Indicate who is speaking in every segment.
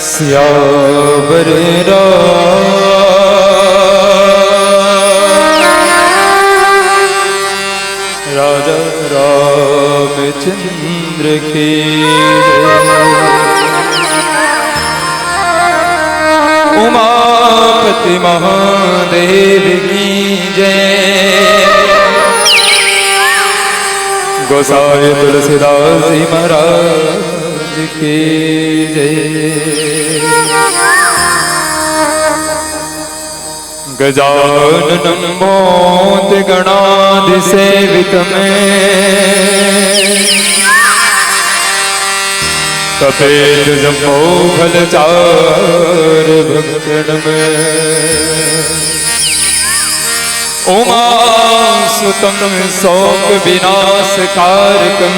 Speaker 1: सियावर राजा रामचंद्र की उमापति महादेव की जय। गोसाई तुलसीदास जी महाराज की जय। गजाननं मोद गणाधिसेवितमें तपेत जम्बो फलचार भक्षण में उमासुतं शोक विनाशकारकं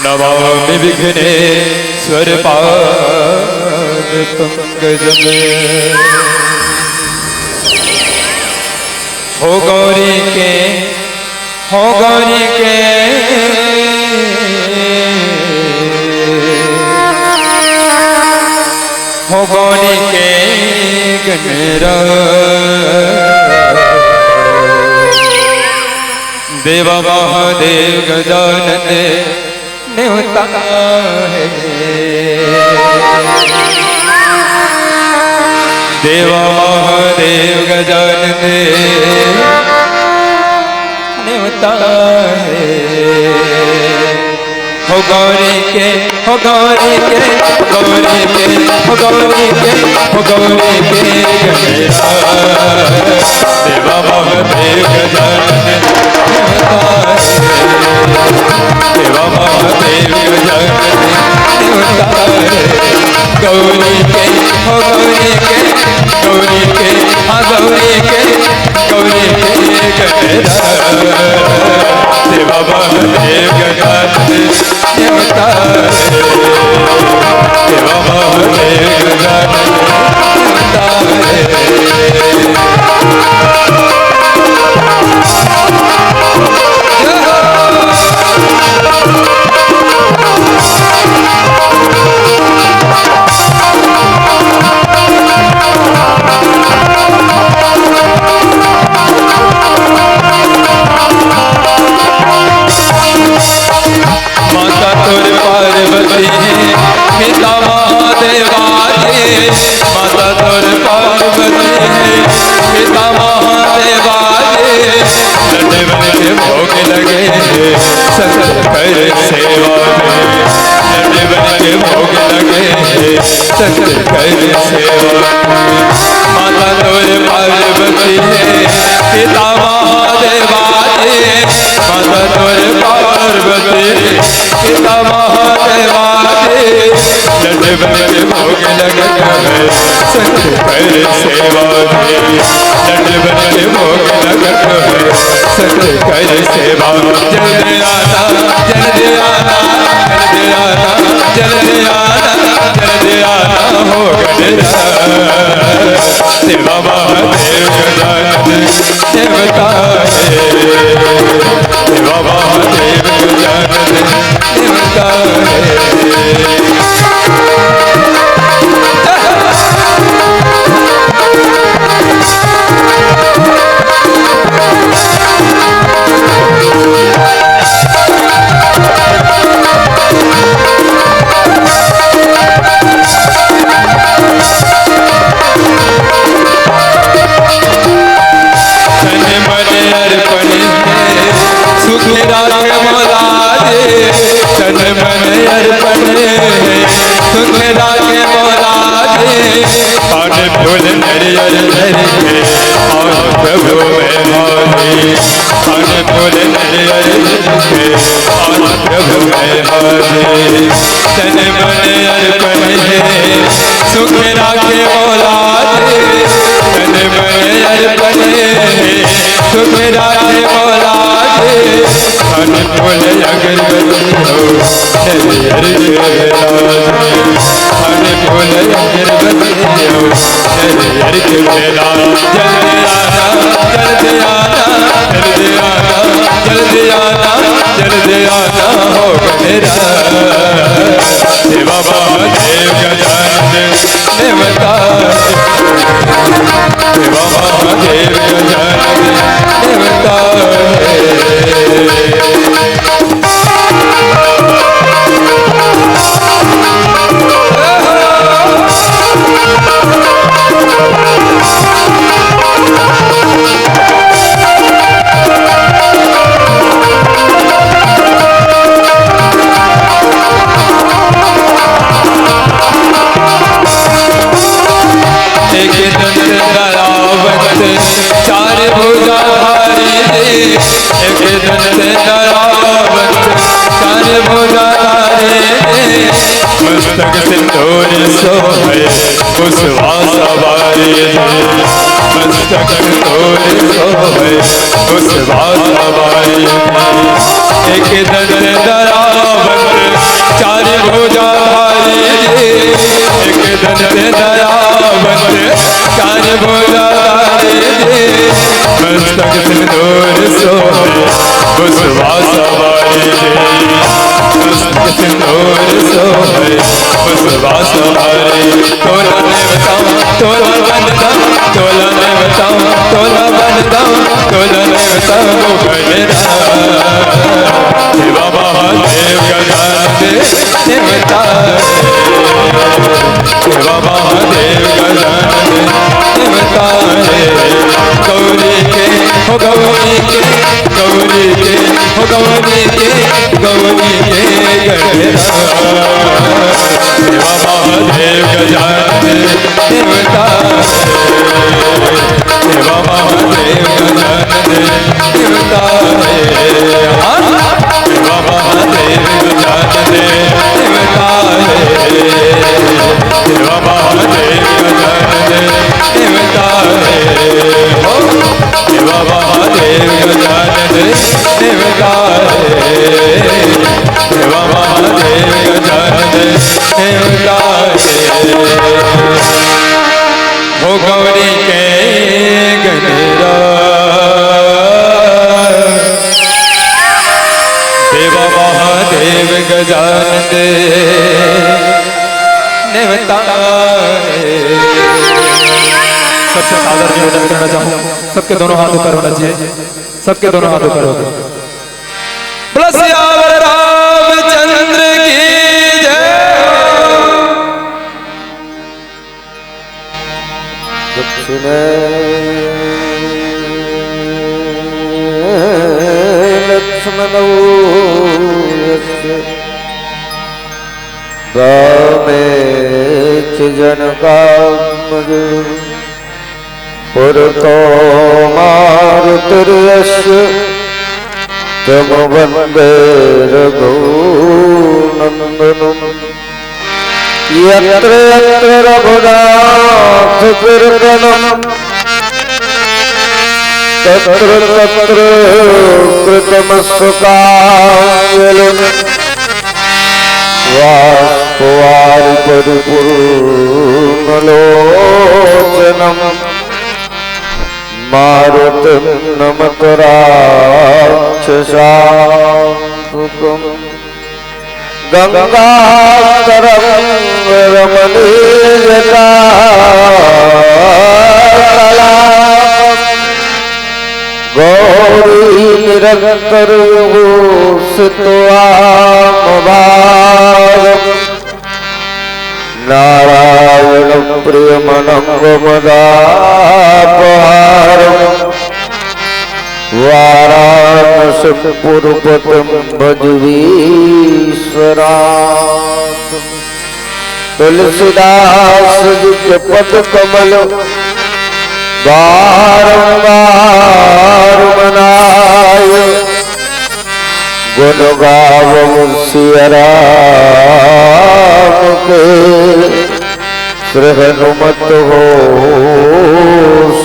Speaker 1: नमामि विघ्नेश्वर पाद पंकज में। हो गौरी के हो गौरी के हो गौरी के गणरा देव महादेव गजानन न्योता है। देव महादेव गजानन न्योता है। हो गौरी के हो गौरी के गौरी के हो गौरी के हो गौरी के गणेशा देव महादेव गजानन न्योता है। देव महादेव गजानन न्योता है। गौरी के हो गौरी के गौरी के हाँ गौरी के गणेशा देव महादेव गजानन न्योता है। देव महादेव गजानन न्योता है। बन भोग लगे सकल कर सेवा में, लड्डू बन भोग लगे सकल कर सेवा में। माता तोर पार्वती है पिता महादेवा रे, माता तोर पार्वती पिता महादेवा रे, लड्डू बन भोग लगे सकल कर सेवा में, लड्डू बन भोग लगे सकल कर सेवा। जल्दी आना जल्दी आना जल्दी आना जल्दी आना जल्दी आना हो गणेश सेवा महादेव गजानन देवता है, सेवा महादेव गजानन देवता है। तन मन अर्पण सुख राखे मोराजे, पान फूल नरियर धर के और प्रभु में हारे, पान फूल नरियर धर के और प्रभु में हारे। तन मन अर्पण सुख राखे मोराजे, तन मन अर्पण सुख राखे मोराजे, पान फूल अगरबत्ती हो नरियर के बेला, पान फूल अगरबत्ती हो नरियर के बेला। जल्दी आना जल्दी आना जल्दी आना जल्दी आना जल्दी आना हो मेरा सेवा महादेव गजानन देवता, सेवा महादेव गजानन देवता चार भुजा धारी एक दंत दयावंत, चार भुजा धारी मस्तक सिंदूर सोहे कुशवा सवारी, मस्तक सिंदूर सोहे कुशवा सवारी। एक दंत दयावंत चार भुजा धारी, एक दंत दयावंत चार भुजा मस्तक सिंदूर सोहे कुशवा सवारी, मस्तक सिंदूर सोहे कुशवा सवारी। तोला ने बताऊं तोला बनता, तोला ने बताऊं तोला बनता, तोला ने बताऊं बनेरा सेवा महादेव गजानन देवता, सेवा महादेव गजानन देवता है। गौरी के हो गौरी के गौरी के हो गौरी के गौरी के गणेशा, सेवा महादेव गजानन देवता, सेवा महादेव गजानन देवता है। सेवा महादेव गजानन देवता है, सेवा महादेव गजानन देवता है, सेवा महादेव गजानन देवता है, सेवा महादेव गजानन देवता है। हो गौरी के गणेरा सेवा महादेव गजानन देवता है। सबसे सादर निवेदन करना चाहूँ, सबके दोनों हाथों पर होना चाहिए, सबके दोनों हाथों पर होगा। सियावर रामचंद्र की जय। दक्षिण
Speaker 2: जनकात्मजे पुरतो मारुतिर्यस्य तम वन्दे रघुनन्दनम् यत्र यत्र रघुनाथकीर्तनम् तत्र तत्र कृतमस्तकाञ्जलिं वाष्पवारि परिपूर्णलोचनं मारुतिं नमत राक्षसान्तकम् गंगातरंगरमणीयता गौरी निरंतर नारायण प्रियमनंगमदापहारम् वाराणसीपुरपतिं भज विश्वनाथम् तुलसीदास जी के पद कमल बारंबार मनाय गुण गावं सिया राम के श्री हनुमत हो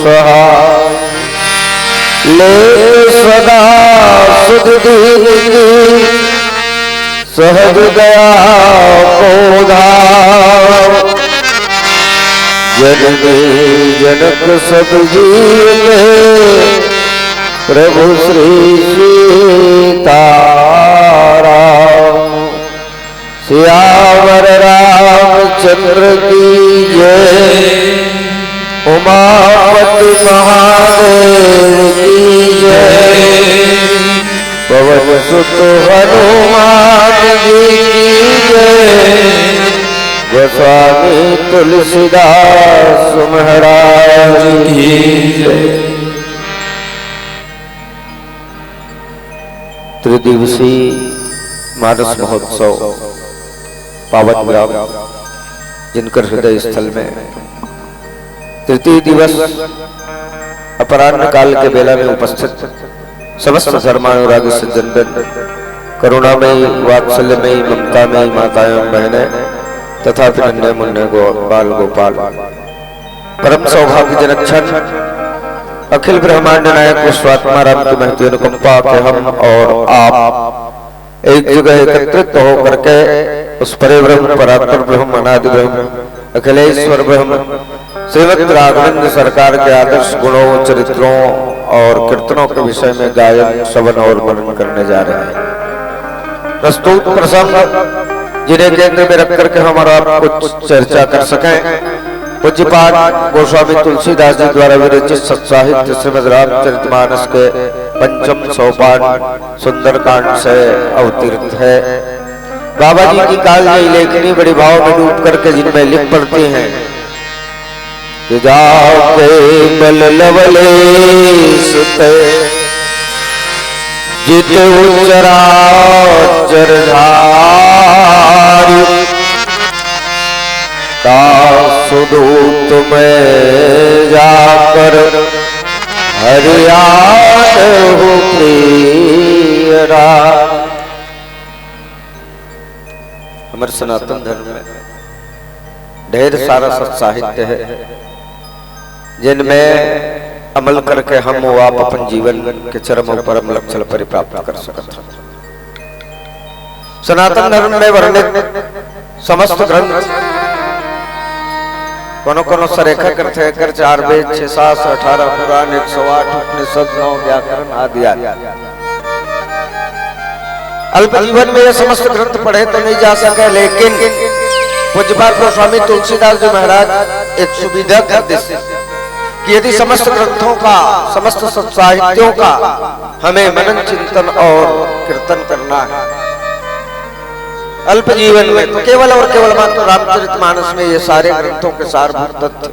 Speaker 2: सहाय ले सदा सुध दीनी सहज दया को जननी जनक सब जीवे प्रभु श्री सीताराम सियावर रामचंद्र की जय उमापति महादेव की जय पवन सुत हनुमान जी की जय गोस्वामी तुलसीदास महाराज की जय। त्रिदिवसीय मानस महोत्सव पावन ग्राम जिनकर हृदय स्थल में तृतीय दिवस अपराह्न काल के बेला में उपस्थित समस्त धर्मानुरागी सज्जनगण, करुणामयी वात्सल्यमयी ममतामयी माताएं बहनें तथा नन्हे मुन्ने बाल गोपाल, परम सौभाग्यजनक क्षण अखिल ब्रह्मांड नायक विश्वात्मा राम की महती अनुकंपा के हम और आप एक जगह एकत्रित होकर के उस परे ब्रह्म परात्पर ब्रह्म अनादि ब्रह्म अखिलेश्वर ब्रह्म श्रीमद् राघवेंद्र सरकार के आदर्श गुणों, चरित्रों और कीर्तनों के विषय में गायन, श्रवण और मनन करने जा रहे हैं। प्रस्तुत प्रसंग जिन्हें केंद्र में रख करके हमारा कुछ चर्चा कर सकें, पूज्यपाद गोस्वामी तुलसीदास जी द्वारा विरचित सत्साहित्य श्रीमद् रामचरितमानस के पंचम सोपान सुंदरकांड से अवतीर्त है। बाबा जी की कालजयी लेखनी बड़ी भाव में डूब करके जिनमें लिख पड़ती हैं कि जाके बल लवलेश ते जित उचराचर धारी सुदूत में जाकर हरियाण हो प्रियरा। हमारे सनातन धर्म में ढेर सारा सत्साहित्य है जिनमें अमल करके हम वो आप अपन जीवन के चरम और परम लक्ष्य परिप्राप्त कर सकते हैं। सनातन धर्म में वर्णित समस्त ग्रंथ कोनो कोनो सरेखा करते हैं कर 4 वेद 6 7 18 पुराण 108 उपनिषद 9 व्याकरण आदि आदि। अल्प जीवन में ये समस्त ग्रंथ पढ़े तो नहीं जा सके, लेकिन पूज्यपाद गोस्वामी तुलसीदास जी महाराज एक सुविधा करते कि यदि समस्त ग्रंथों का, समस्त साहित्यों का हमें मनन चिंतन और कीर्तन करना है अल्प जीवन में, तो केवल और केवल मात्र रामचरितमानस में ये सारे ग्रंथों के सारभूत तत्व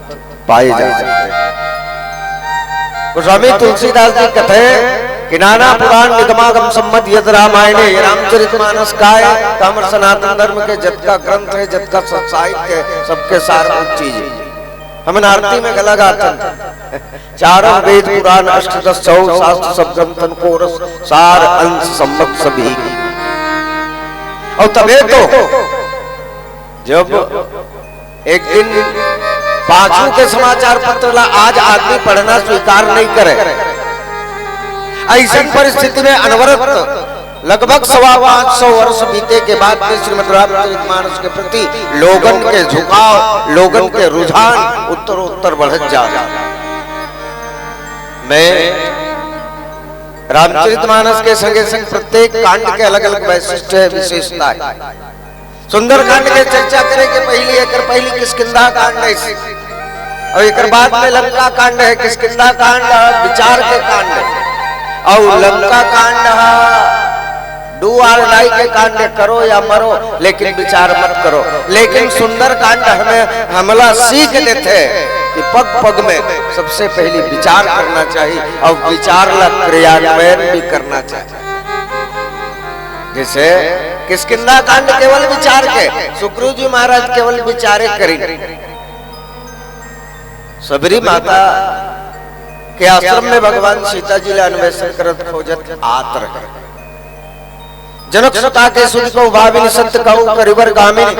Speaker 2: पाए जा सकते हैं। गोस्वामी तुलसीदास जी कहते हैं कि नाना पुराण निगमागम सम्मत यद रामायणे रामचरितमानस काय तो हमर सनातन धर्म के जत का ग्रंथ है, जत का साहित्य है, सबके सारभूत चीज है। हम आरती में गला गाते चारों वेद पुराण अष्टदश सौ शास्त्र सब ग्रंथन को रस सार अंश सम्मत सभी। और तबे तो जब एक दिन पांचों के समाचार पत्र ला आज आदमी पढ़ना स्वीकार नहीं करे, ऐसी परिस्थिति में अनवरत लगभग 525 वर्ष बीते के बाद में श्रीमद् रामचरितमानस के प्रति लोगन के झुकाव, लोगन के रुझान उत्तरोत्तर बढ़त जा। मैं रामचरितमानस के संगे संग प्रत्येक कांड के अलग अलग वैशिष्ट है, विशेषता है। सुंदर कांड के चर्चा करें कि पहली किष्किंधा कांड है, और एक बाद में लंका कांड है। किष्किंधा कांड विचार के कांड है, और लंका कांड डू और डाई के कांड करो या मरो लेकिन विचार मत करो। लेकिन सुंदर कांड हमें हमला सीख देते कि पग पग में सबसे पहले विचार करना चाहिए, और विचार ला क्रियान्वयन भी करना चाहिए। जैसे किष्किंधा कांड केवल विचार के, सुग्रीव जी महाराज केवल विचारे करेंगे। सबरी माता के आश्रम में भगवान सीता जी अन्वेषण करत खोजत आत रहे। जनक सुता के सुन को भाविनी सत्य कहू करिवर गामिनी,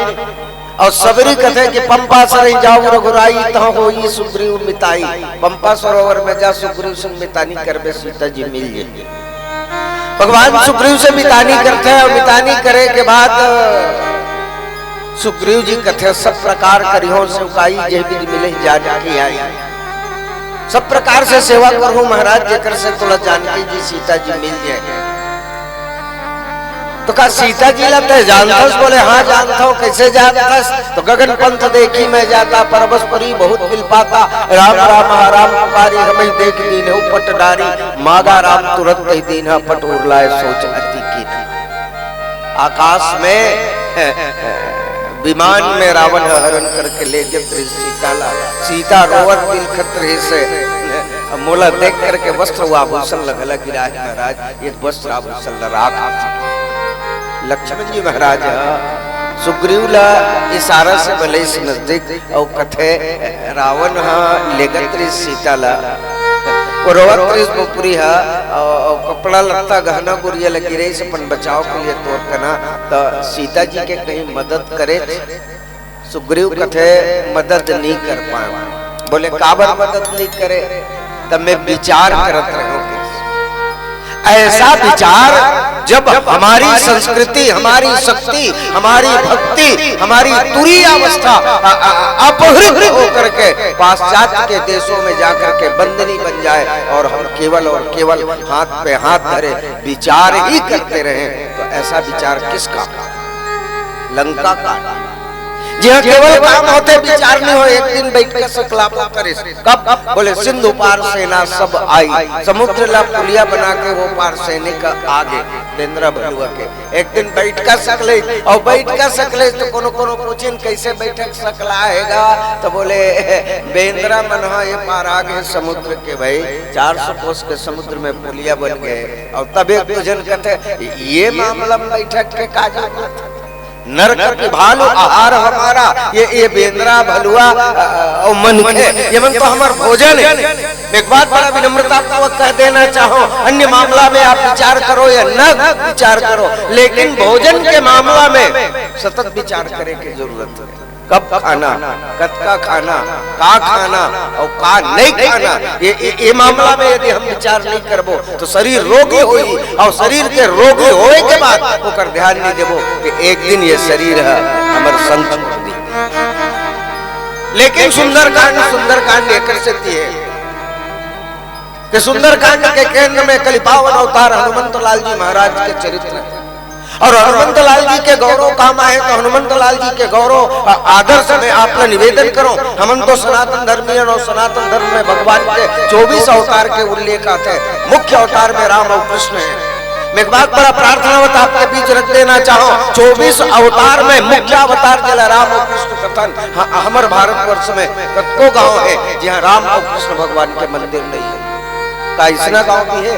Speaker 2: और सबरी कथे कि पंपा सर जाऊ रघुराई तहाँ होई सुग्रीव मिताई। पंपा सरोवर में जा सुग्रीव संग मितानी करबे सीता जी मिल जाएगी। भगवान सुग्रीव से मितानी करते हैं, और मितानी करे के बाद सुग्रीव जी कथे सब प्रकार करियो सुकाई जे विधि मिले जानकी आई। सब प्रकार से सेवा करो महाराज जेकर से तुला जानकी जी सीता जी मिल जाए। तो कहा सीता जी लगता है जानता? बोले हाँ जानता हूँ। कैसे जानता? तो गगन पंथ देखी मैं जाता, परबस परी बहुत मिल पाता। राम राम राम पुकारी हमें देख दीन हो पट डारी, मागा राम तुरंत ही दीन पट उड़लाए सोच अति की। आकाश में विमान में रावण हरण करके ले गए सीता ला। सीता रोवत दिल खतरे से मोला देख करके वस्त्र आभूषण लगला गिरा है महाराज, ये वस्त्र आभूषण राख। लक्ष्मण जी महाराज सुग्रीव ला इशारा से भले से नजदीक और कथे रावण लेगत सीता ला पुरी और कपड़ा लत्ता गहना गुड़िया लगी रही से अपन बचाव के लिए तोड़ करना। तो सीता जी के कहीं मदद करे, सुग्रीव कथे मदद नहीं कर पाए। बोले काबर मदद नहीं करे? तब मैं विचार करत रहूं। ऐसा विचार जब हमारी संस्कृति, हमारी शक्ति, हमारी भक्ति, हमारी तुरी अवस्था अपहृत होकर के पाश्चात्य के देशों में जाकर के बंदनी बन जाए, और हम केवल और केवल हाथ पे हाथ धरे विचार ही करते रहे, तो ऐसा विचार किसका? लंका का। जी हाँ, केवल काम होते विचार नहीं हो। एक दिन बैठ के सकलाप करे। कब? बोले सिंधु पार सेना सब आई, समुद्र ला पुलिया बना के वो पार सैनिक आगे बेंद्रा भलुआ के। एक दिन बैठ का सकले, और बैठ का सकले तो कोनो कोनो पूछिन कैसे बैठक सकला हैगा? तो बोले बेंद्रा मनहा ये पार आगे समुद्र के भाई 400 कोस के समुद्र में पुलिया बन गए। और तब एक जन कहते ये मामला में बैठक के काज नरक भालू आहार हमारा, ये बेंद्रा भलुआ और मन के ये मन तो हमारा भोजन है। एक बात बड़ा विनम्रता पूर्वक कह देना चाहो, अन्य मामला में आप विचार करो या न विचार करो, लेकिन भोजन के मामला में सतत विचार करे की जरूरत है। कब खाना, कब का खाना, का खाना और का नहीं खाना, ये मामला में यदि हम विचार नहीं करबो तो शरीर रोगी होई, और शरीर के रोगी होए के बाद ओकर ध्यान नहीं देबो कि एक दिन ये शरीर है हमर संग छोड़ दी। लेकिन सुंदरकांड एकर से है कि सुंदरकांड के केंद्र में कलिपावन अवतार हनुमंत लाल जी महाराज के चरित्र है। और हनुमंत लाल जी के गौरव काम आए तो हनुमंत लाल जी के गौरव आदर्श में आपका निवेदन करो। हम तो सनातन धर्मी और सनातन धर्म में भगवान के 24 अवतार के उल्लेख आते हैं। मुख्य अवतार में राम और कृष्ण है। मैं एक बात बड़ा प्रार्थनावत आपके बीच रख देना चाहो, 24 अवतार में मुख्य अवतार जला राम और कृष्ण कथन हमारे भारतवर्ष में कतको गांव है जहाँ राम और कृष्ण भगवान के मंदिर नहीं है। का इसना गांव भी है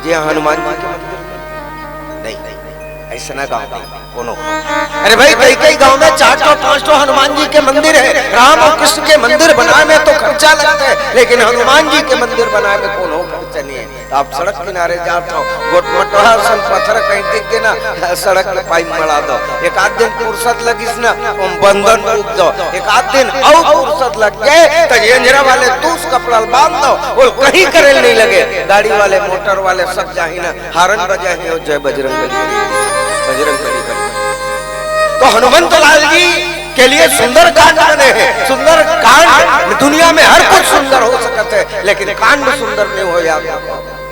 Speaker 2: जी हनुमान जी के मंदिर नहीं ऐसा ना गाँव कोनो। अरे भाई कई कई गांव में 4-5 हनुमान जी के मंदिर है। राम और कृष्ण के मंदिर बनाए में तो खर्चा लगता है, लेकिन हनुमान जी के मंदिर बनाए में कोनो खर्चा नहीं है। आप सड़क किनारे जाते हो, गोटमटोहा सन पत्थर कहीं दिख के ना सड़क पे पाइप मड़ा दो, एक आध दिन फुर्सत लगी ना बंधन टूट दो, एक आध दिन और फुर्सत लग गए तो येंजरा वाले तूस कपड़ा बांध दो, वो कहीं करेल नहीं लगे। गाड़ी वाले मोटर वाले सब जाही ना हारन बजाही हो जय बजरंगबली बजरंगबली। तो हनुमंत लाल जी के लिए सुंदर कांड बने हैं। सुंदर कांड दुनिया में हर कुछ सुंदर हो सकता है, लेकिन कांड सुंदर नहीं हो जाता।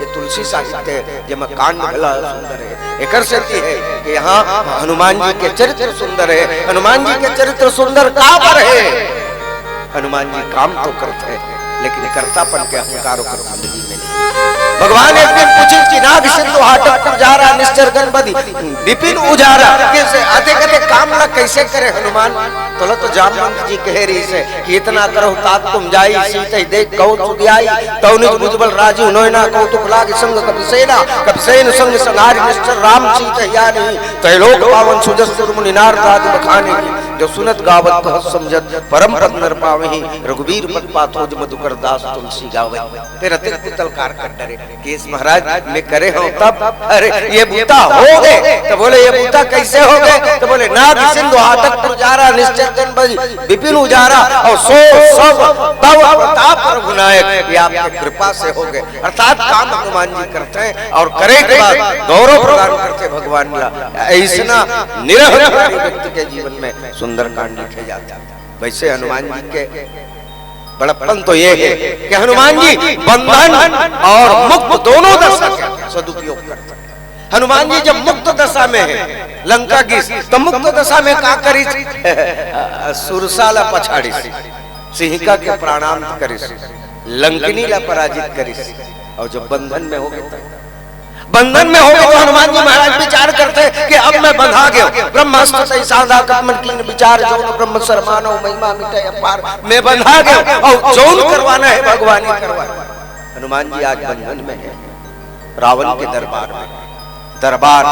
Speaker 2: ये तुलसी साहित्य है जब कांड भला सुंदर है। एक है कि यहाँ हनुमान जी के चरित्र सुंदर है। हनुमान जी के चरित्र सुंदर कहाँ पर है? हनुमान जी काम तो करते हैं, लेकिन कर्तापन के अहंकार को जिंदगी में नहीं। भगवान एक दिन पूछे चिनाग सिंधु हाटक उजारा निश्चर गणपति विपिन उजारा कैसे आते कहते काम ना कैसे करे हनुमान। तो जामवंत जी कह रही से कि इतना करो तात तुम जाई सीते देख कहो सुदियाई तौनिज बुजबल राजू नोयना कौतुक लाग संग कपिसेना कपिसेन संग संहारि निश्चर राम सीते यानी त्रैलोक पावन सुजस मुनि नारद आदि बखाने जो सुनत गावत कह समझत परम पद नर पावहि रघुवीर पद पाथो मधुकर दास तुलसी गावे। फिर अतिक पुतलकार कर डरे कि इस महाराज में करे हो तब अरे ये बूता हो गए। तो बोले ये बूता कैसे हो गए? तो बोले नाग सिंधु हाटक उजारा निश्चर गणपति विपिन उजारा और सो सब तव प्रताप रघुनायक ये आपकी कृपा से हो गए। अर्थात काम हनुमान जी करते हैं और करे के बाद गौरव प्रदान करते भगवान ला। ऐसा निरहंकारी व्यक्ति के जीवन में सुंदर कांड लिखे जाते हैं। वैसे हनुमान जी के बड़प्पन तो ये है कि हनुमान जी बंधन और मुक्त दोनों दशा का सदुपयोग करते हैं। हनुमान जी जब मुक्त दशा में है लंका की, तो मुक्त दशा में का करी सुरसाला पछाड़ी सिंहिका के प्राणांत करी लंकिनी ला पराजित करी। और जब बंधन में हो गए बंधन में हो गए तो हनुमान जी महाराज विचार करते हैं कि अब मैं बंधा गया। ब्रह्मास्त्र से साधा कमन कीन विचार जो ब्रह्म शर्मानो महिमा मिटे अपार मैं बंधा गया और जौन करवाना है भगवान ही करवाना। हनुमान जी आज बंधन में है रावण के दरबार में। दरबार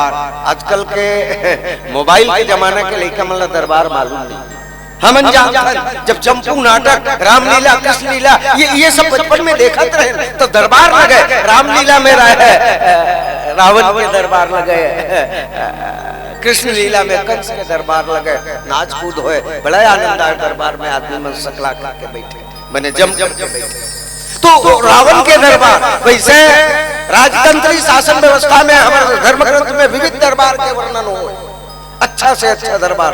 Speaker 2: आजकल के मोबाइल के जमाने के लेकर मतलब दरबार मालूम नहीं। हम जानते जब चंपू नाटक रामलीला कृष्ण लीला ये सब बचपन में देखते रहे तो दरबार लगे। रामलीला में रहे रावण के दरबार लगे, कृष्ण लीला में कंस के दरबार लगे, नाच कूद होए बड़ा आनंद आए। दरबार में आदमी मन सकला के बैठे मैंने जम के बैठे। तो रावण के दरबार वैसे राजतंत्री शासन व्यवस्था में हमारे धर्म ग्रंथ में विविध दरबार के वर्णन हो। अच्छा से अच्छा दरबार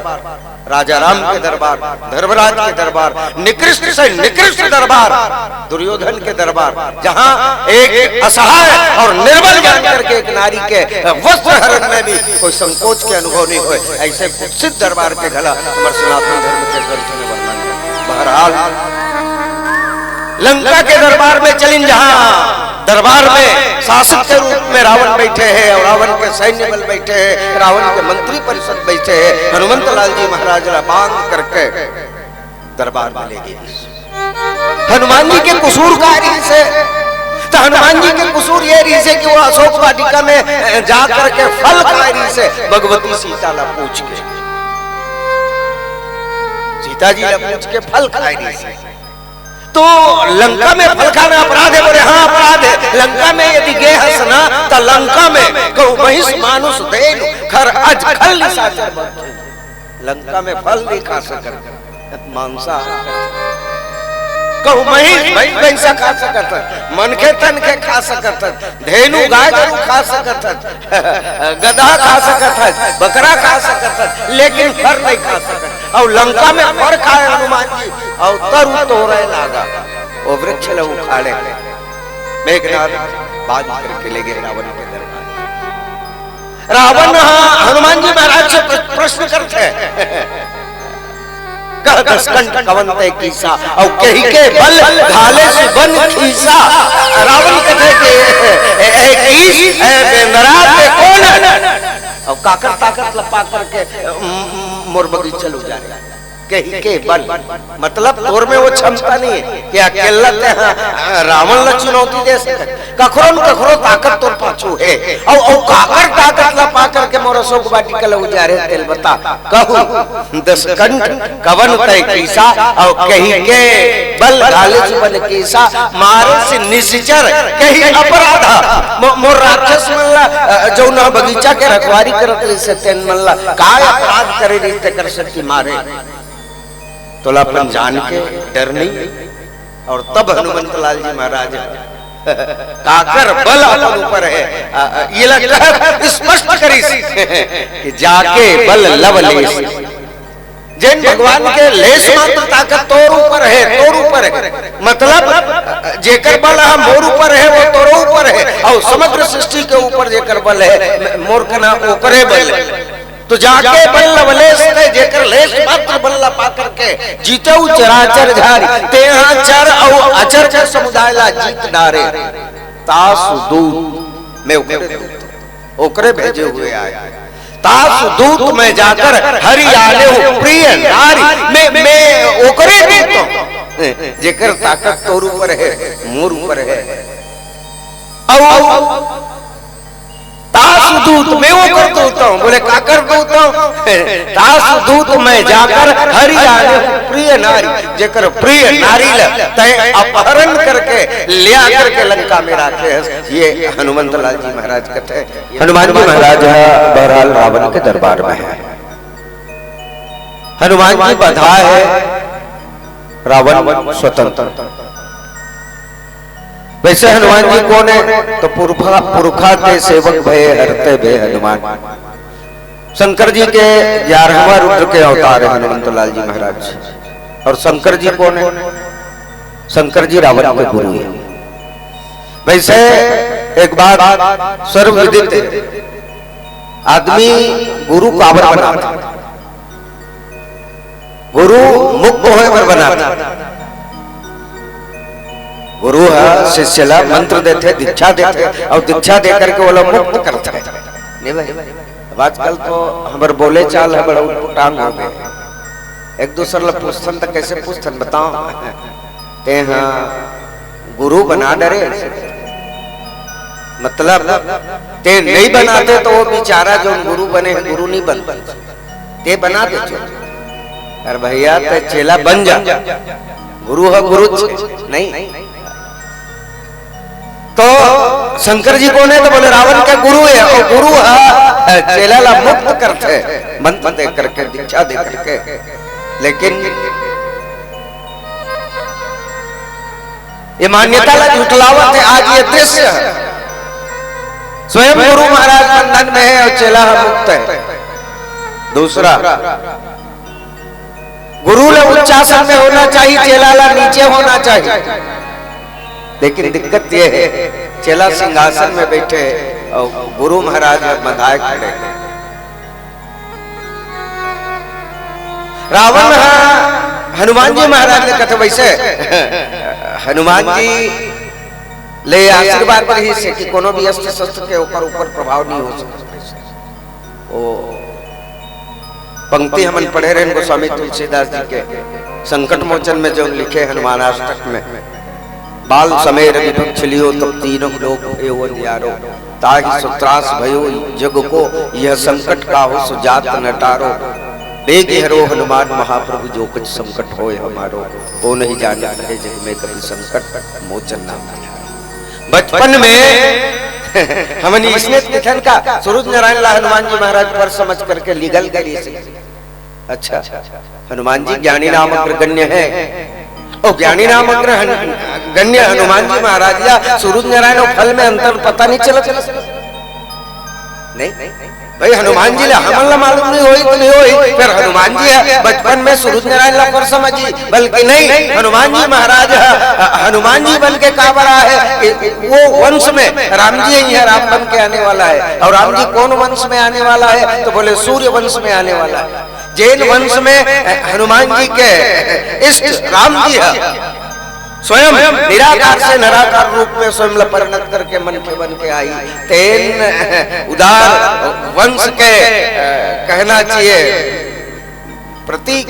Speaker 2: राजा राम के दरबार, धर्मराज के दरबार, निकृष्ट से निकृष्ट दरबार दुर्योधन के दरबार, जहाँ एक असहाय और निर्बल जान करके एक नारी के वस्त्र हरण में भी कोई संकोच के अनुभव नहीं हुए। ऐसे कुत्सित दरबार के गला हमारे सनातन धर्म के ग्रंथों में वर्णन है। बहरहाल लंका के दरबार में चलिन जहाँ दरबार में शासक के रूप में रावण बैठे हैं और रावण के सैन्य बल बैठे हैं, रावण के मंत्री परिषद बैठे हैं। हनुमंत लाल जी महाराज बांध करके दरबार में ले गए। हनुमान जी के कसूर का से तो हनुमान जी के कसूर ये रही से कि वो अशोक वाटिका में जा करके फल खाए रही से भगवती सीता ला पूछ के सीता जी ला पूछ के फल खाए रही से। तो लंका में फल खाना अपराध है? बोले हाँ अपराध है। लंका में यदि गे हसना तो लंका में कहूँ महिष मानुष देनु खर अज खल निशाचर बंधु। लंका में फल नहीं खा सकत मांसा कहूँ महिष भैंसा खा सकत, मन के तन के खा सकत, धेनु गाय गरू खा सकत, गधा खा सकत, बकरा खा सकत, लेकिन फर नहीं खा सकत। और लंका में फर खाए हनुमान जी और तरु तोड़े लागा वो वृक्ष लो उखाड़े मेघनाद बांध करके ले गए रावण के दरबार। रावण हनुमान जी महाराज से प्रश्न करते हैं कवंते कीसा और कही के बल घाले से बन खीसा। रावण कहते कि और काकर ताकत लपा करके मोर बगीचा चलो जा रहा
Speaker 3: कही के बल, मतलब तोर में वो क्षमता नहीं है कि अकेला ते रावण ला चुनौती दे सके, कखरो ताकत तोर पाछू है और काकर ताकत ला पा करके मोर शोक बाटी कल उजारे तेल बता कहू दशकंठ कवन तय कीसा और कही के बल घाले बन कीसा मारे से निश्चर कही अपराधा मोर राक्षस मल्ला जो ना बगीचा के रखवारी करत रही से तेन मल्ला काय अपराध करे रही कर सकती मारे तोला अपन जान के डर नहीं। और तब हनुमंत लाल जी महाराज काकर बल अपन ऊपर है ये लगता स्पष्ट करी कि जाके बल लवलेश, जैन भगवान के लेश मात्र ताकत तोर ऊपर है, मतलब जेकर बल है मोर ऊपर है वो तोर ऊपर है और समग्र सृष्टि के ऊपर जेकर बल है मोर का नाम ओकरे बल है। तो जाके बल लवलेश जेकर लेश मात्र बल्ला पा करके जीते चराचर झारी ते चर और अचर के समुदाय ला जीत डारे तासु दूत में ओकरे भेजे हुए आए, तासु दूत में जाकर हरि आले हो प्रिय नारी में ओकरे दूत जेकर ताकत तोर ऊपर है मोर ऊपर है और तासु दूत मैं वो कर दूता हूँ, बोले का कर दूता हूँ तासु दूत में जाकर हरि आले प्रिय नारी जेकर प्रिय नारी तय अपहरण करके लिया करके लंका में रखे है। ये हनुमंत लाल जी महाराज कहते हैं।
Speaker 2: हनुमान जी महाराज बहरहाल रावण के दरबार में है, हनुमान जी बधा है, रावण स्वतंत्र। वैसे हनुमान जी कौन है तो पुरखा के सेवक भय हरते भय हनुमान, शंकर जी के 11वां रुद्र के अवतार है हनुमंत लाल जी महाराज। और शंकर जी कौन है, शंकर जी रावण के गुरु है। वैसे एक बात सर्वविदित आदमी गुरु काबर बनाता, गुरु मुक्त होए पर बनाता। गुरु है शिष्य ला मंत्र देते दीक्षा देते और दीक्षा देकर के वो लोग मुक्त करते हैं। नहीं भाई अब आजकल तो हमारे बोले चाल है बड़ा उटपुटांग हो गए, एक दूसरे ला पूछतन तो कैसे पूछतन बताओ ते हाँ गुरु बना डरे, मतलब ते नहीं बनाते तो वो बेचारा जो गुरु बने गुरु नहीं बनते ते बना दे जो। अरे भैया ते चेला बन जा, गुरु है गुरु नहीं। तो शंकर जी कौन है तो बोले रावण के गुरु है और गुरु है चेला ला मुक्त करते मंत्र दे करके दीक्षा दे करके। लेकिन ये मान्यता ला झुठलावत है। आज ये दृश्य स्वयं गुरु महाराज बंधन में है और चेला मुक्त है। दूसरा गुरु ला उच्चासन में होना चाहिए, चेला ला नीचे होना चाहिए। लेकिन दिक्कत यह है चेला सिंहासन में बैठे और गुरु महाराज बंधाए खड़े। रावण हनुमान जी महाराज ने कहा वैसे हनुमान जी ले आशीर्वाद पर ही से कि कोनो भी अस्त्र शस्त्र के ऊपर प्रभाव नहीं हो सकता। वो पंक्ति हमन पढ़े रहे गोस्वामी तुलसीदास जी के संकट मोचन में जो लिखे हनुमानाष्टक में, बाल समेर विपक्ष लियो तब तीनों लोग एवं अंधियारो ताहि सुत्रास भयो जग को यह संकट का हो सुजात नटारो बेग हरो हनुमान महाप्रभु जो कुछ संकट होए हमारो वो नहीं जाने है जग में कभी संकट मोचन नाम। बचपन में हमने इसने कथन का सूरज नारायण ला हनुमान जी महाराज पर समझ करके लीगल करी से। अच्छा हनुमान जी ज्ञानी नाम अग्रगण्य है और ज्ञानी नाम गण्य हनुमान जी महाराज या सूरज नारायण फल में अंतर पता नहीं चला नहीं भाई हनुमान जी हमला मालूम नहीं होई तो नहीं होई, फिर हनुमान जी है बचपन में सूरज नारायण ला पर समझी, बल्कि नहीं हनुमान जी महाराज हनुमान जी बन के का बड़ा है वो वंश में राम जी ही है, राम बन के आने वाला है। और राम जी कौन वंश में आने वाला है तो बोले सूर्य वंश में आने वाला है। जैन वंश में हनुमान जी के इष्ट राम जी है, स्वयं निराकार से निराकार रूप में स्वयं परिणत करके मन के बन के आई। तेन उदार वंश के कहना चाहिए प्रतीक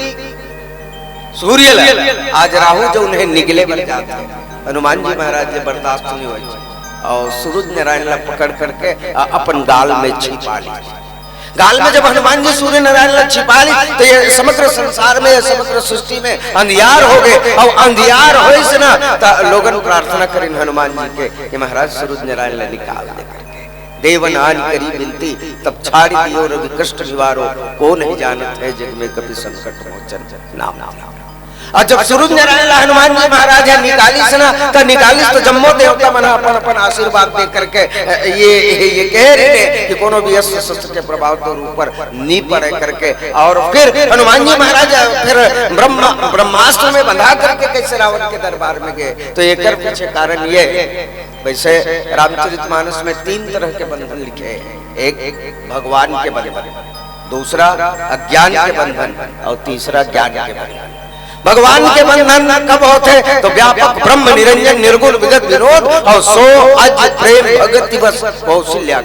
Speaker 3: सूर्य आज राहु जो उन्हें निगले बन जाते हैं। हनुमान जी महाराज ने बर्दाश्त नहीं हुई और सूरज नारायण ला पकड़ करके अपन गाल में छिपा ली। गाल में जब हनुमान जी सूर्य नारायण ला छिपा ली तो ये समग्र संसार में, समग्र सृष्टि में अंधियार हो गए। और अंधियार हो से ना तो लोगन प्रार्थना करें हनुमान जी के कि महाराज सूरज नारायण ला निकाल दे करके। देवन आन करी बिनती तब छाड़ी दियो रवि कष्ट निवारो, को नहीं जानत है जग में कभी संकट मोचन नाम नाम। और जब सूरज नारायण हनुमान जी महाराज है निकाली से ना तो निकाली तो जम्मो देवता मना अपन अपन आशीर्वाद दे करके ये कह रहे हैं कि कोनो भी अस्त्र शस्त्र के प्रभाव तो ऊपर नी पड़े करके। और फिर हनुमान जी महाराज फिर ब्रह्मास्त्र में बंधा करके कैसे रावण के दरबार में गए। तो एक पीछे कारण ये, वैसे रामचरितमानस में 3 तरह के बंधन लिखे हैं। एक भगवान के बंधन, दूसरा अज्ञान के बंधन और तीसरा ज्ञान के बंधन। भगवान के बंधन कब होते तो व्यापक ब्रह्म निरंजन निर्गुण विगत विरोध और सो अज प्रेम भगति बस कौशल्या।